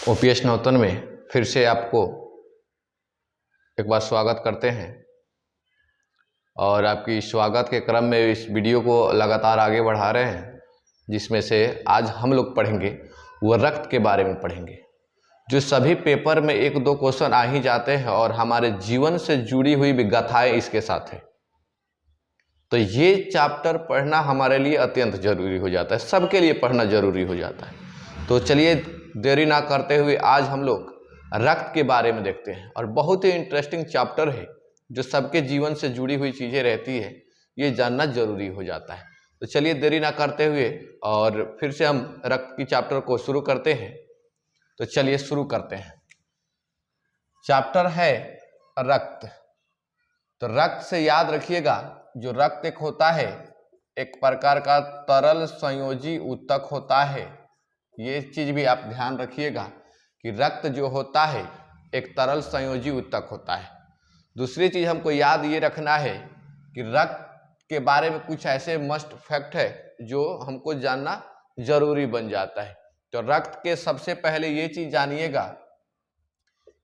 OPS Nautan में फिर से आपको एक बार स्वागत करते हैं और आपकी स्वागत के क्रम में इस वीडियो को लगातार आगे बढ़ा रहे हैं, जिसमें से आज हम लोग पढ़ेंगे वो रक्त के बारे में पढ़ेंगे, जो सभी पेपर में एक दो क्वेश्चन आ ही जाते हैं और हमारे जीवन से जुड़ी हुई भी गाथाएं इसके साथ है। तो ये चैप्टर पढ़ना हमारे लिए अत्यंत जरूरी हो जाता है, सबके लिए पढ़ना जरूरी हो जाता है। तो चलिए देरी ना करते हुए आज हम लोग रक्त के बारे में देखते हैं और बहुत ही इंटरेस्टिंग चैप्टर है, जो सबके जीवन से जुड़ी हुई चीज़ें रहती है, ये जानना जरूरी हो जाता है। तो चलिए देरी ना करते हुए और फिर से हम रक्त की चैप्टर को शुरू करते हैं। तो चलिए शुरू करते हैं। चैप्टर है रक्त। तो रक्त से याद रखिएगा, जो रक्त एक होता है, एक प्रकार का तरल संयोजी ऊतक होता है। ये चीज भी आप ध्यान रखिएगा कि रक्त जो होता है एक तरल संयोजी ऊतक होता है। दूसरी चीज हमको याद ये रखना है कि रक्त के बारे में कुछ ऐसे मस्ट फैक्ट है जो हमको जानना जरूरी बन जाता है। तो रक्त के सबसे पहले ये चीज जानिएगा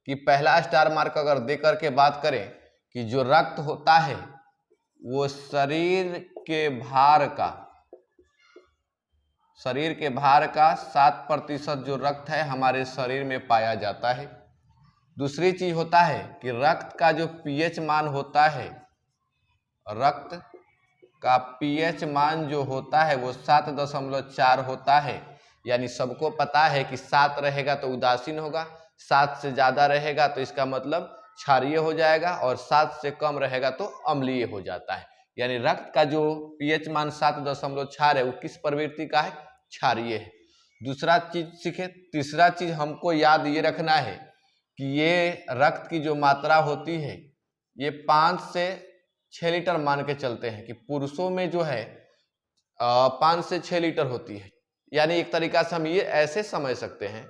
कि पहला स्टार मार्क अगर दे करके बात करें कि जो रक्त होता है वो शरीर के भार का 7% जो रक्त है हमारे शरीर में पाया जाता है। दूसरी चीज होता है कि रक्त का जो पीएच मान होता है, रक्त का पीएच मान जो होता है वो 7.4 होता है। यानी सबको पता है कि 7 रहेगा तो उदासीन होगा, 7 से ज्यादा रहेगा तो इसका मतलब क्षारीय हो जाएगा और 7 से कम रहेगा तो अम्लीय हो जाता है। यानी रक्त का जो पीएच मान 7.4 है वो किस प्रवृत्ति का है? क्षारीय है। दूसरा चीज सीखे। तीसरा चीज हमको याद ये रखना है कि ये रक्त की जो मात्रा होती है ये 5 से 6 लीटर मान के चलते हैं कि पुरुषों में जो है 5 से 6 लीटर होती है। यानी एक तरीका से हम ये ऐसे समझ सकते हैं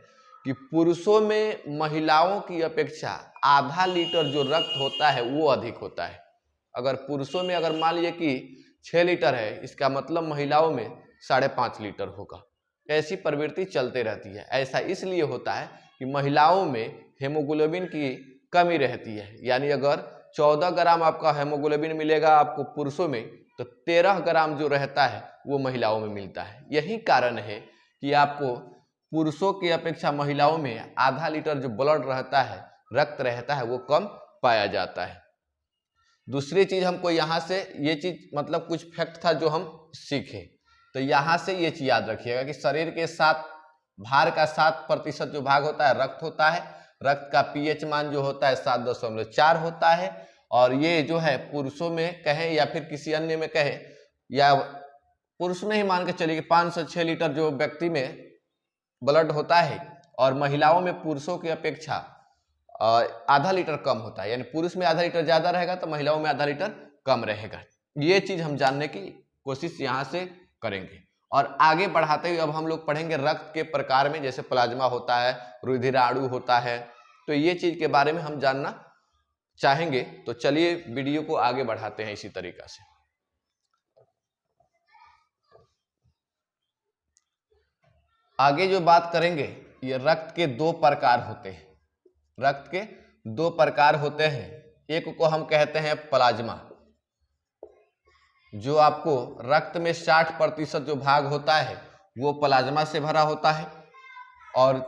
कि पुरुषों में महिलाओं की अपेक्षा आधा लीटर जो रक्त होता है वो अधिक होता है। अगर पुरुषों में अगर मान लीजिए कि 6 लीटर है, इसका मतलब महिलाओं में 5.5 लीटर होगा। ऐसी प्रवृत्ति चलते रहती है। ऐसा इसलिए होता है कि महिलाओं में हेमोग्लोबिन की कमी रहती है। यानी अगर 14 ग्राम आपका हेमोग्लोबिन मिलेगा आपको पुरुषों में, तो 13 ग्राम जो रहता है वो महिलाओं में मिलता है। यही कारण है कि आपको पुरुषों की अपेक्षा महिलाओं में आधा लीटर जो ब्लड रहता है, रक्त रहता है, वो कम पाया जाता है। दूसरी चीज हमको यहाँ से ये चीज मतलब कुछ फैक्ट था जो हम सीखे, तो यहाँ से ये चीज याद रखिएगा कि शरीर के भार का 7% जो भाग होता है रक्त होता है। रक्त का पीएच मान जो होता है 7.4 होता है। और ये जो है पुरुषों में कहें या फिर किसी अन्य में कहें, या पुरुष में ही मान के चलिए 5 से 6 लीटर जो व्यक्ति में ब्लड होता है, और महिलाओं में पुरुषों की अपेक्षा आधा लीटर कम होता है। यानी पुरुष में आधा लीटर ज्यादा रहेगा तो महिलाओं में आधा लीटर कम रहेगा। ये चीज हम जानने की कोशिश यहाँ से करेंगे। और आगे बढ़ाते हुए अब हम लोग पढ़ेंगे रक्त के प्रकार में, जैसे प्लाज्मा होता है, रुधिराणु होता है। तो ये चीज के बारे में हम जानना चाहेंगे। तो चलिए वीडियो को आगे बढ़ाते हैं इसी तरीका से। आगे जो बात करेंगे, ये रक्त के 2 प्रकार होते हैं। रक्त के 2 प्रकार होते हैं। एक को हम कहते हैं प्लाज्मा, जो आपको रक्त में 60% जो भाग होता है वो प्लाज्मा से भरा होता है। और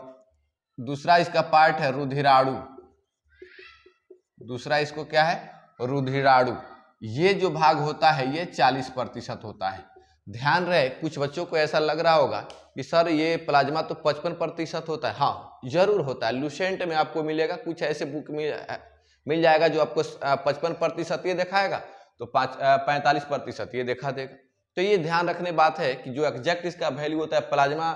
दूसरा इसका पार्ट है रुधिराणु। दूसरा इसको क्या है? रुधिराणु। ये जो भाग होता है ये 40% होता है। ध्यान रहे, कुछ बच्चों को ऐसा लग रहा होगा कि सर ये प्लाज्मा तो 55% होता है। हाँ, जरूर होता है। लुसेंट में आपको मिलेगा, कुछ ऐसे बुक में मिल जाएगा जो आपको 55% ये दिखाएगा, तो 45% ये दिखा देगा। तो ये ध्यान रखने बात है कि जो एग्जैक्ट इसका वैल्यू होता है, प्लाज्मा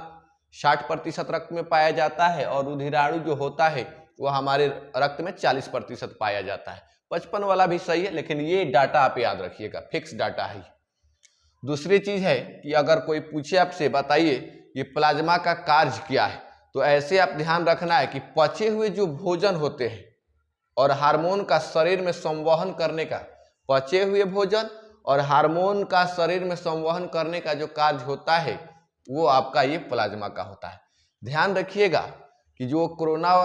60% रक्त में पाया जाता है और रुधिराणु जो होता है वो हमारे रक्त में 40% पाया जाता है। 55 वाला भी सही है, लेकिन ये डाटा आप याद रखिएगा, फिक्स डाटा है। दूसरी चीज है कि अगर कोई पूछे आपसे, बताइए ये प्लाज्मा का कार्य क्या है, तो ऐसे आप ध्यान रखना है कि पचे हुए जो भोजन होते हैं और हार्मोन का शरीर में संवहन करने का, पचे हुए भोजन और हार्मोन का शरीर में संवहन करने का जो कार्य होता है वो आपका ये प्लाज्मा का होता है। ध्यान रखिएगा कि जो कोरोना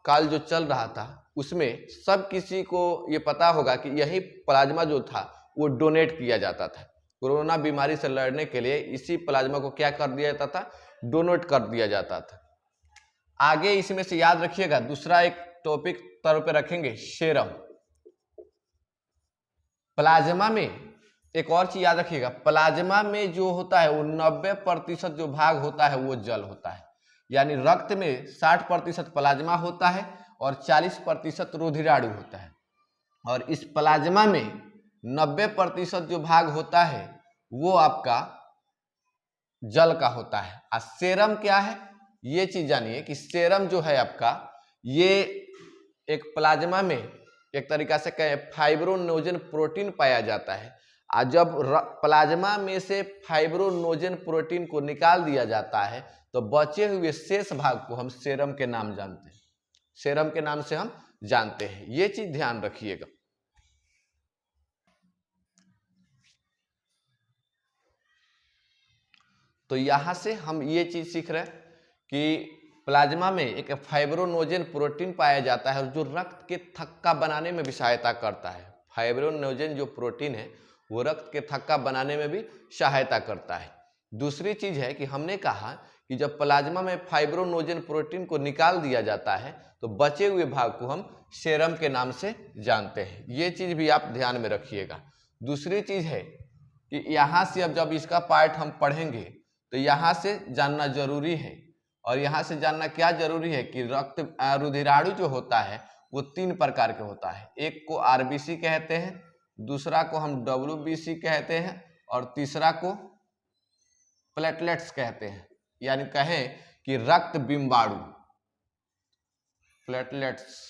काल जो चल रहा था उसमें सब किसी को ये पता होगा कि यही प्लाज्मा जो था वो डोनेट किया जाता था। कोरोना बीमारी से लड़ने के लिए इसी प्लाज्मा को क्या कर दिया जाता था, डोनेट कर दिया जाता था। आगे इसमें से याद रखिएगा, दूसरा एक टॉपिक तौर पे रखेंगे सेरम। प्लाज्मा में एक और चीज याद रखिएगा, प्लाज्मा में जो होता है वो 90% जो भाग होता है वो जल होता है। यानी रक्त में 60% प्लाज्मा होता है और 40% रुधिराणु होता है। और इस प्लाज्मा में 90% जो भाग होता है वो आपका जल का होता है। और सेरम क्या है ये चीज जानिए कि सेरम जो है आपका, ये एक प्लाज्मा में एक तरीका से कहें फाइब्रोनोजन प्रोटीन पाया जाता है। और जब प्लाज्मा में से फाइब्रोनोजन प्रोटीन को निकाल दिया जाता है तो बचे हुए शेष भाग को हम सेरम के नाम जानते हैं, सेरम के नाम से हम जानते हैं। ये चीज ध्यान रखिएगा। तो यहां से हम ये चीज सीख रहे हैं कि प्लाज्मा में एक फाइब्रोनोजन प्रोटीन पाया जाता है जो रक्त के थक्का बनाने में भी सहायता करता है। फाइब्रोनोजन जो प्रोटीन है वो रक्त के थक्का बनाने में भी सहायता करता है। दूसरी चीज है कि हमने कहा कि जब प्लाज्मा में फाइब्रोनोजन प्रोटीन को निकाल दिया जाता है तो बचे हुए भाग को हम सेरम के नाम से जानते हैं। ये चीज भी आप ध्यान में रखिएगा। दूसरी चीज है कि यहाँ से अब जब इसका पार्ट हम पढ़ेंगे तो यहाँ से जानना जरूरी है, और यहाँ से जानना क्या जरूरी है कि रक्त रुधिराणु जो होता है वो 3 प्रकार के होता है। एक को आरबीसी कहते हैं, दूसरा को हम डब्ल्यूबीसी कहते हैं, और तीसरा को प्लेटलेट्स कहते हैं। यानी कहें कि रक्त बिंबाणु, प्लेटलेट्स,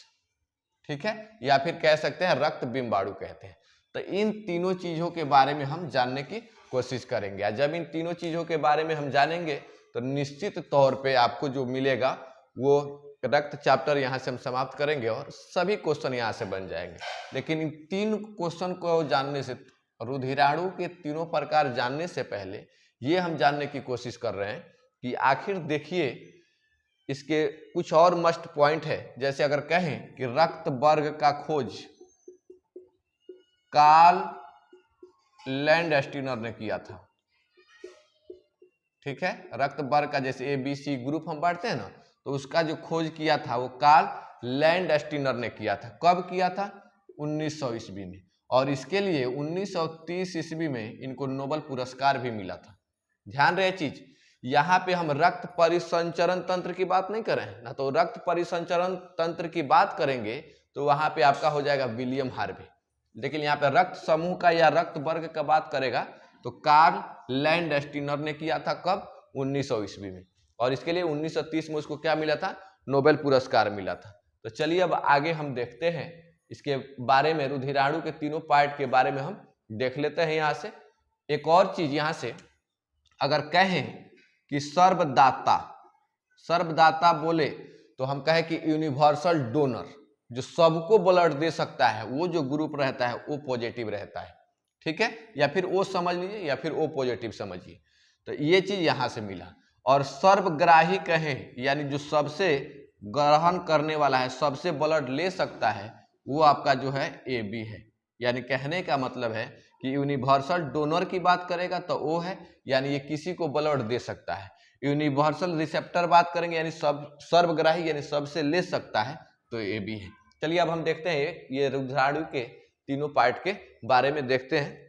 ठीक है, या फिर कह सकते हैं रक्त बिंबाणु कहते हैं। तो इन तीनों चीजों के बारे में हम जानने की कोशिश करेंगे। जब इन तीनों चीजों के बारे में हम जानेंगे तो निश्चित तौर पे आपको जो मिलेगा वो रक्त चैप्टर यहाँ से हम समाप्त करेंगे और सभी क्वेश्चन यहाँ से बन जाएंगे। लेकिन इन 3 क्वेश्चन को जानने से, रुधिराणु के तीनों प्रकार जानने से पहले ये हम जानने की कोशिश कर रहे हैं कि आखिर देखिए इसके कुछ और मस्ट पॉइंट है। जैसे अगर कहें कि रक्त वर्ग का खोज कार्ल लैंडस्टीनर ने किया था, ठीक है, रक्त वर्ग का जैसे ABC ग्रुप हम बांटते हैं ना, तो उसका जो खोज किया था वो कार्ल लैंडस्टीनर ने किया था। कब किया था? 1900 ईस्वी में। और इसके लिए 1930 ईस्वी में इनको नोबेल पुरस्कार भी मिला था। ध्यान रहे चीज, यहाँ पे हम रक्त परिसंचरण तंत्र की बात नहीं कर रहे हैं ना, तो रक्त परिसंचरण तंत्र की बात करेंगे तो वहां पे आपका हो जाएगा विलियम हार्वे। लेकिन यहाँ पे रक्त समूह का या रक्त वर्ग का बात करेगा तो कार्ल लैंडस्टीनर ने किया था। कब? 1900 ईस्वी में। और इसके लिए 1930 में उसको क्या मिला था? नोबेल पुरस्कार मिला था। तो चलिए अब आगे हम देखते हैं इसके बारे में, रुधिराणु के तीनों पार्ट के बारे में हम देख लेते हैं। यहाँ से एक और चीज, यहाँ से अगर कहें कि सर्वदाता, सर्वदाता बोले तो हम कहें कि यूनिवर्सल डोनर, जो सबको ब्लड दे सकता है, वो जो ग्रुप रहता है वो पॉजिटिव रहता है, ठीक है, या फिर ओ समझ लीजिए या फिर ओ पॉजिटिव समझिए। तो ये चीज यहां से मिला। और सर्वग्राही कहें यानी जो सबसे ग्रहण करने वाला है, सबसे ब्लड ले सकता है, वो आपका जो है AB है। यानी कहने का मतलब है कि यूनिवर्सल डोनर की बात करेगा तो ओ है, यानी ये किसी को ब्लड दे सकता है। यूनिवर्सल रिसेप्टर बात करेंगे यानी सब सर्वग्राही यानी सबसे ले सकता है, तो AB है। चलिए अब हम देखते हैं ये रुधिराणु के तीनों पार्ट के बारे में देखते हैं।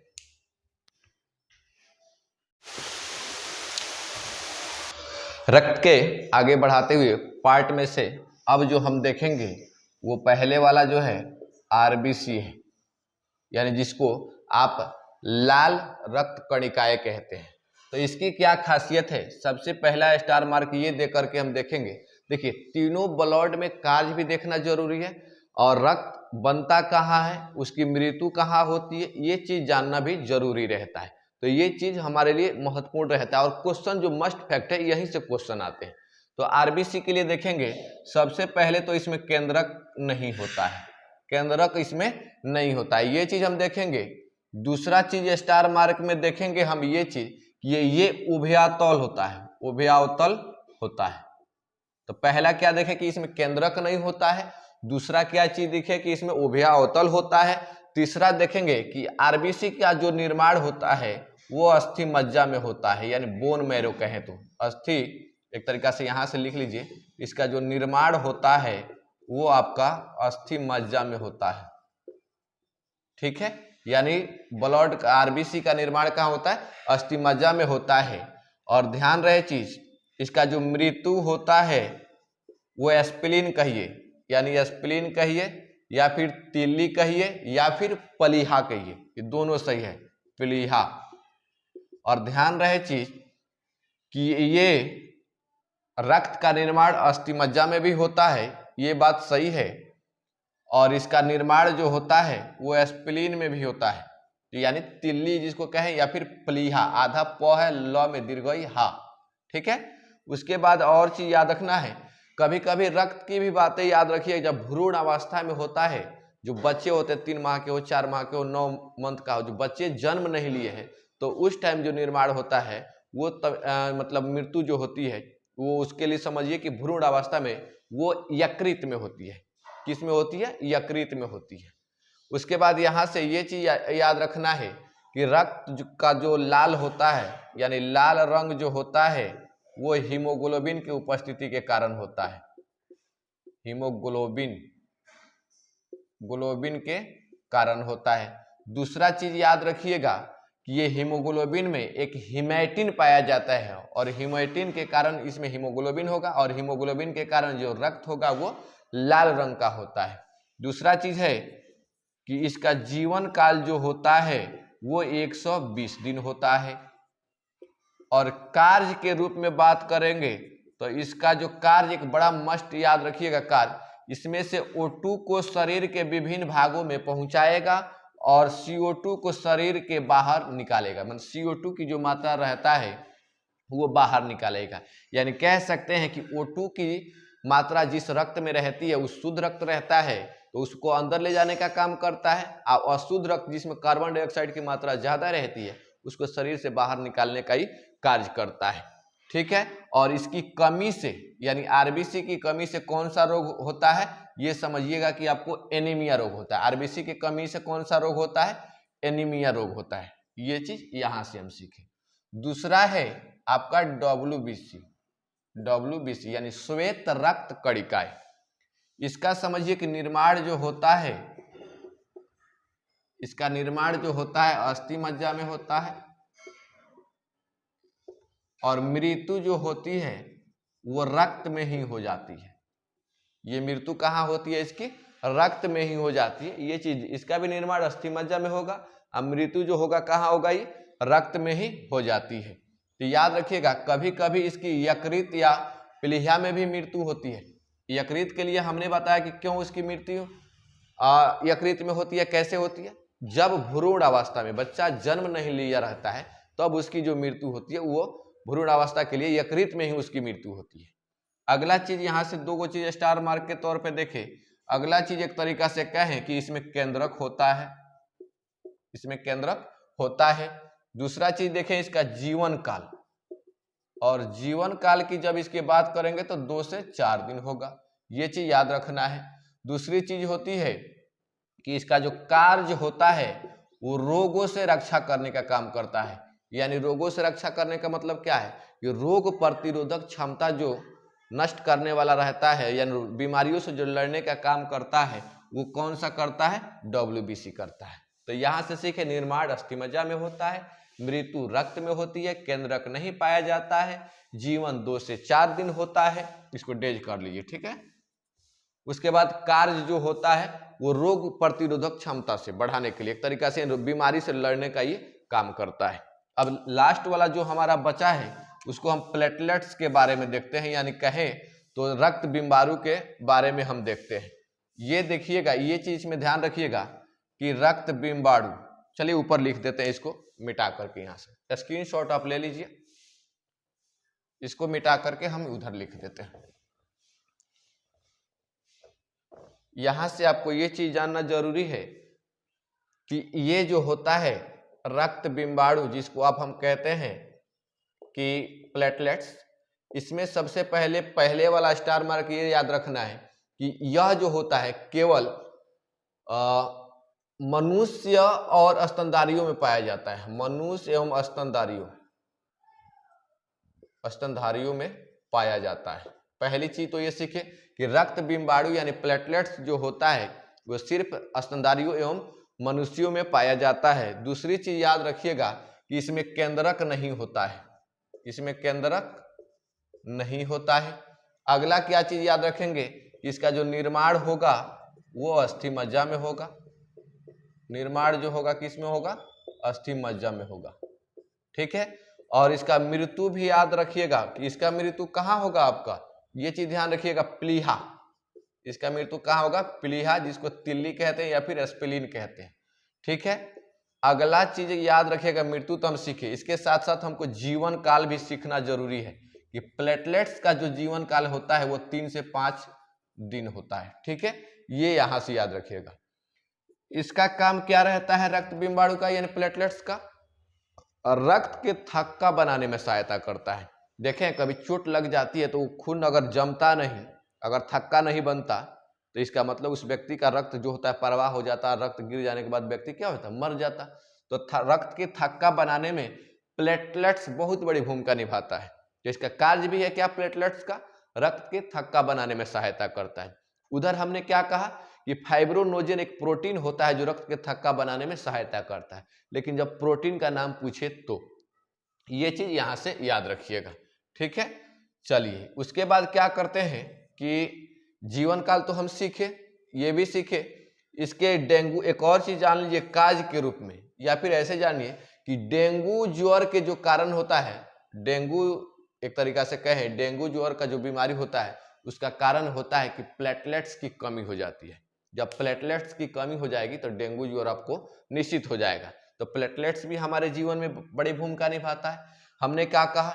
रक्त के आगे बढ़ाते हुए पार्ट में से अब जो हम देखेंगे वो पहले वाला जो है RBC है, यानी जिसको आप लाल रक्त कणिकाएं कहते हैं। तो इसकी क्या खासियत है? सबसे पहला स्टार मार्क ये दे करके हम देखेंगे। देखिए, तीनों ब्लड में कार्य भी देखना जरूरी है और रक्त बनता कहाँ है, उसकी मृत्यु कहाँ होती है, ये चीज जानना भी जरूरी रहता है। तो ये चीज हमारे लिए महत्वपूर्ण रहता है और क्वेश्चन जो मस्ट फैक्ट है यहीं से क्वेश्चन आते हैं। तो RBC के लिए देखेंगे, सबसे पहले तो इसमें केंद्रक नहीं होता है, केंद्रक इसमें नहीं होता है, ये चीज हम देखेंगे। दूसरा चीज स्टार मार्क में देखेंगे हम ये चीज, ये उभयातल होता है, उभयातल होता है, तो पहला क्या देखे कि इसमें केंद्रक नहीं होता है, दूसरा क्या चीज दिखे कि इसमें उभयाअवतल होता है, तीसरा देखेंगे कि आरबीसी का जो निर्माण होता है वो अस्थि मज्जा में होता है, यानी बोन मैरो कहें तो अस्थि, एक तरीका से यहां से लिख लीजिए, इसका जो निर्माण होता है वो आपका अस्थि मज्जा में होता है। ठीक है, यानी ब्लड का आरबीसी का निर्माण कहाँ होता है, अस्थि मज्जा में होता है। और ध्यान रहे चीज, इसका जो मृत्यु होता है वो स्प्लीन कहिए, यानी स्प्लीन कहिए या फिर तिल्ली कहिए या फिर प्लीहा कहिए, ये दोनों सही है, प्लीहा। और ध्यान रहे चीज कि ये रक्त का निर्माण अस्थि मज्जा में भी होता है, ये बात सही है, और इसका निर्माण जो होता है वो स्प्लीन में भी होता है, यानी तिल्ली जिसको कहें या फिर प्लीहा, आधा प है, ल में दीर्घई हा। ठीक है, उसके बाद और चीज याद रखना है, कभी कभी रक्त की भी बातें याद रखिए। जब भ्रूण अवस्था में होता है, जो बच्चे होते हैं 3 माह के हो, 4 माह के हो, 9 मंथ का हो, जो बच्चे जन्म नहीं लिए हैं, तो उस टाइम जो निर्माण होता है वो मतलब मृत्यु जो होती है वो उसके लिए समझिए कि भ्रूण अवस्था में वो यकृत में होती है। किस में होती है, यकृत में होती है। उसके बाद यहाँ से ये चीज याद रखना है कि रक्त का जो लाल होता है, यानी लाल रंग जो होता है वो हीमोग्लोबिन की उपस्थिति के कारण होता है, हीमोग्लोबिन ग्लोबिन के कारण होता है। दूसरा चीज याद रखिएगा कि ये हीमोग्लोबिन में एक हीमैटिन पाया जाता है, और हीमैटिन के कारण इसमें हीमोग्लोबिन होगा, और हीमोग्लोबिन के कारण जो रक्त होगा वो लाल रंग का होता है। दूसरा चीज है कि इसका जीवन काल जो होता है वो 120 दिन होता है। और कार्य के रूप में बात करेंगे तो इसका जो कार्य, एक बड़ा मस्ट याद रखिएगा कार्य, इसमें से O2 को शरीर के विभिन्न भागों में पहुंचाएगा और CO2 को शरीर के बाहर निकालेगा, मतलब CO2 की जो मात्रा रहता है वो बाहर निकालेगा। यानी कह सकते हैं कि O2 की मात्रा जिस रक्त में रहती है वो शुद्ध रक्त रहता है तो उसको अंदर ले जाने का काम करता है, और अशुद्ध रक्त जिसमें कार्बन डाइऑक्साइड की मात्रा ज्यादा रहती है उसको शरीर से बाहर निकालने का ही कार्य करता है। ठीक है, और इसकी कमी से, यानी आरबीसी की कमी से कौन सा रोग होता है, ये समझिएगा कि आपको एनीमिया रोग होता है। आरबीसी की कमी से कौन सा रोग होता है, एनीमिया रोग होता है। ये चीज यहां से हम सीखे। दूसरा है आपका डब्ल्यूबीसी यानी श्वेत रक्त कणिकाएं। इसका समझिए कि निर्माण जो होता है, इसका निर्माण जो होता है अस्थि मज्जा में होता है, और मृत्यु जो होती है वो रक्त में ही हो जाती है। ये मृत्यु कहाँ होती है, इसकी रक्त में ही हो जाती है। ये चीज, इसका भी निर्माण अस्थि मज्जा में होगा, अब मृत्यु जो होगा कहाँ होगा, ये रक्त में ही हो जाती है। तो याद रखिएगा, कभी कभी इसकी यकृत या प्लीहा में भी मृत्यु होती है। यकृत के लिए हमने बताया कि क्यों उसकी मृत्यु यकृत में होती है, कैसे होती है, जब भ्रूण अवस्था में बच्चा जन्म नहीं लिया रहता है तब उसकी जो मृत्यु होती है वो भ्रूण अवस्था के लिए यकृत में ही उसकी मृत्यु होती है। अगला चीज यहां से 2 चीज स्टार मार्क के तौर पे देखें। अगला चीज एक तरीका से कहें कि इसमें केंद्रक होता है, इसमें केंद्रक होता है। दूसरा चीज देखें इसका जीवन काल, और जीवन काल की जब इसकी बात करेंगे तो 2 से 4 दिन होगा, ये चीज याद रखना है। दूसरी चीज होती है कि इसका जो कार्य होता है वो रोगों से रक्षा करने का काम करता है। यानी रोगों से रक्षा करने का मतलब क्या है, कि रोग प्रतिरोधक क्षमता जो नष्ट करने वाला रहता है, यानी बीमारियों से जो लड़ने का काम करता है वो कौन सा करता है, डब्ल्यूबीसी करता है। तो यहां से सीखे, निर्माण अस्थि मज्जा में होता है, मृत्यु रक्त में होती है, केंद्रक नहीं पाया जाता है, जीवन 2 से 4 दिन होता है, इसको डेज कर लीजिए। ठीक है, उसके बाद कार्य जो होता है वो रोग प्रतिरोधक क्षमता से बढ़ाने के लिए, एक तरीका से बीमारी से लड़ने का ये काम करता है। अब लास्ट वाला जो हमारा बचा है उसको हम प्लेटलेट्स के बारे में देखते हैं, यानी कहें तो रक्त बिंबाणु के बारे में हम देखते हैं। ये देखिएगा, ये चीज में ध्यान रखिएगा कि रक्त बिंबाणु, चलिए ऊपर लिख देते हैं, इसको मिटा करके यहां से स्क्रीनशॉट आप ले लीजिए, इसको मिटा करके हम उधर लिख देते हैं। यहां से आपको ये चीज जानना जरूरी है कि ये जो होता है रक्त बिंबाणु, जिसको आप हम कहते हैं कि प्लेटलेट्स, इसमें सबसे पहले वाला स्टार मार्क ये याद रखना है कि यह जो होता है केवल मनुष्य और स्तनधारियों में पाया जाता है। मनुष्य एवं स्तनधारियों में पाया जाता है। पहली चीज तो ये सीखे कि रक्त बिंबाणु यानी प्लेटलेट्स जो होता है वो सिर्फ स्तनधारियों एवं मनुष्यों में पाया जाता है। दूसरी चीज याद रखिएगा कि इसमें केंद्रक नहीं होता है, इसमें केंद्रक नहीं होता है। अगला क्या चीज याद रखेंगे कि इसका जो निर्माण होगा वो अस्थि मज्जा में होगा। निर्माण जो होगा किस में होगा? अस्थि मज्जा में होगा। ठीक है। और इसका मृत्यु भी याद रखिएगा कि इसका मृत्यु कहाँ होगा आपका, ये चीज ध्यान रखिएगा, प्लीहा। इसका मृत्यु कहाँ होगा? प्लीहा, जिसको तिल्ली कहते हैं या फिर स्प्लीन कहते हैं। ठीक है। अगला चीज याद रखिएगा, मृत्यु तो हम सीखे, इसके साथ साथ हमको जीवन काल भी सीखना जरूरी है कि प्लेटलेट्स का जो जीवन काल होता है वो 3 से 5 दिन होता है। ठीक है, ये यहां से याद रखिएगा। इसका काम क्या रहता है रक्त बिंबाणु का यानी प्लेटलेट्स का? रक्त के थक्का बनाने में सहायता करता है। देखें कभी चोट लग जाती है तो खून अगर जमता नहीं, अगर थक्का नहीं बनता, तो इसका मतलब उस व्यक्ति का रक्त जो होता है प्रवाह हो जाता है, रक्त गिर जाने के बाद व्यक्ति क्या होता है? मर जाता। तो रक्त के थक्का बनाने में प्लेटलेट्स बहुत बड़ी भूमिका निभाता है। तो इसका कार्य भी है क्या? प्लेटलेट्स का रक्त के थक्का बनाने में सहायता करता है। उधर हमने क्या कहा कि फाइब्रोनोजेन एक प्रोटीन होता है जो रक्त के थक्का बनाने में सहायता करता है। लेकिन जब प्रोटीन का नाम पूछे तो ये चीज यहां से याद रखिएगा। ठीक है। चलिए उसके बाद क्या करते हैं कि जीवन काल तो हम सीखे, ये भी सीखे। इसके डेंगू एक और चीज जान लीजिए काज के रूप में, या फिर ऐसे जानिए कि डेंगू ज्वर के जो कारण होता है, डेंगू एक तरीका से कहें डेंगू ज्वर का जो बीमारी होता है उसका कारण होता है कि प्लेटलेट्स की कमी हो जाती है। जब प्लेटलेट्स की कमी हो जाएगी तो डेंगू ज्वर आपको निश्चित हो जाएगा। तो प्लेटलेट्स भी हमारे जीवन में बड़ी भूमिका निभाता है। हमने क्या कहा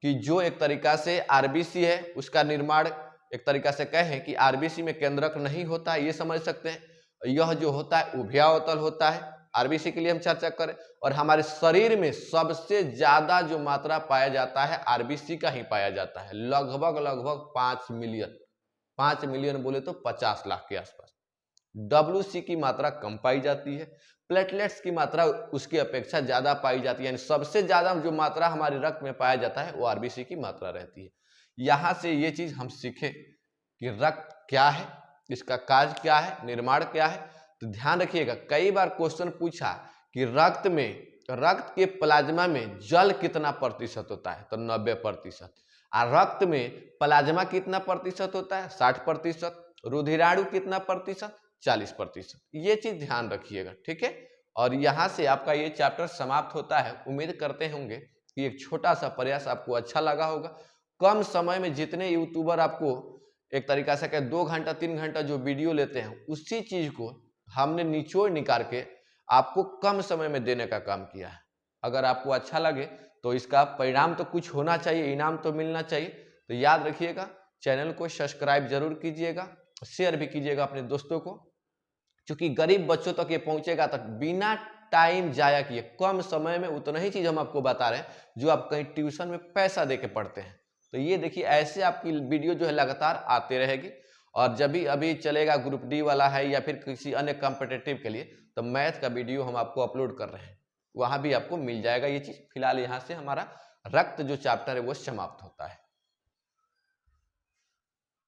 कि जो एक तरीका से आरबीसी है उसका निर्माण एक तरीका से कहें कि आरबीसी में केंद्रक नहीं होता है, ये समझ सकते हैं। यह जो होता है उभयावतल होता है। आरबीसी के लिए हम चर्चा करें, और हमारे शरीर में सबसे ज्यादा जो मात्रा पाया जाता है आरबीसी का ही पाया जाता है, लगभग 5 मिलियन बोले तो 50 लाख के आसपास। डब्ल्यूसी की मात्रा कम पाई जाती है, प्लेटलेट्स की मात्रा उसकी अपेक्षा ज्यादा पाई जाती है। यानी सबसे ज्यादा जो मात्रा हमारे रक्त में पाया जाता है वो आरबीसी की मात्रा रहती है। यहां से ये चीज हम सीखे कि रक्त क्या है, इसका कार्य क्या है, निर्माण क्या है। तो ध्यान रखिएगा, कई बार क्वेश्चन पूछा कि रक्त के प्लाज्मा में जल कितना प्रतिशत होता है, तो 90%। और रक्त में प्लाज्मा कितना प्रतिशत होता है? 60%। रुधिराणु कितना प्रतिशत? 40%। ये चीज ध्यान रखिएगा। ठीक है। और यहां से आपका ये चैप्टर समाप्त होता है। उम्मीद करते होंगे कि एक छोटा सा प्रयास आपको अच्छा लगा होगा। कम समय में जितने यूट्यूबर आपको एक तरीका से कहे 2 घंटा 3 घंटा जो वीडियो लेते हैं, उसी चीज को हमने निचोड़ निकाल के आपको कम समय में देने का काम किया है। अगर आपको अच्छा लगे तो इसका परिणाम तो कुछ होना चाहिए, इनाम तो मिलना चाहिए। तो याद रखिएगा, चैनल को सब्सक्राइब जरूर कीजिएगा, शेयर भी कीजिएगा अपने दोस्तों को, क्योंकि गरीब बच्चों तक ये पहुंचेगा। तो बिना टाइम जाया किए कम समय में उतना ही चीज हम आपको बता रहे हैं जो आप कहीं ट्यूशन में पैसा दे के पढ़ते हैं। तो ये देखिए, ऐसे आपकी वीडियो जो है लगातार आते रहेगी। और जब भी अभी चलेगा ग्रुप डी वाला है या फिर किसी अन्य कॉम्पिटिटिव के लिए, तो मैथ का वीडियो हम आपको अपलोड कर रहे हैं, वहां भी आपको मिल जाएगा ये चीज। फिलहाल यहाँ से हमारा रक्त जो चैप्टर है वो समाप्त होता है।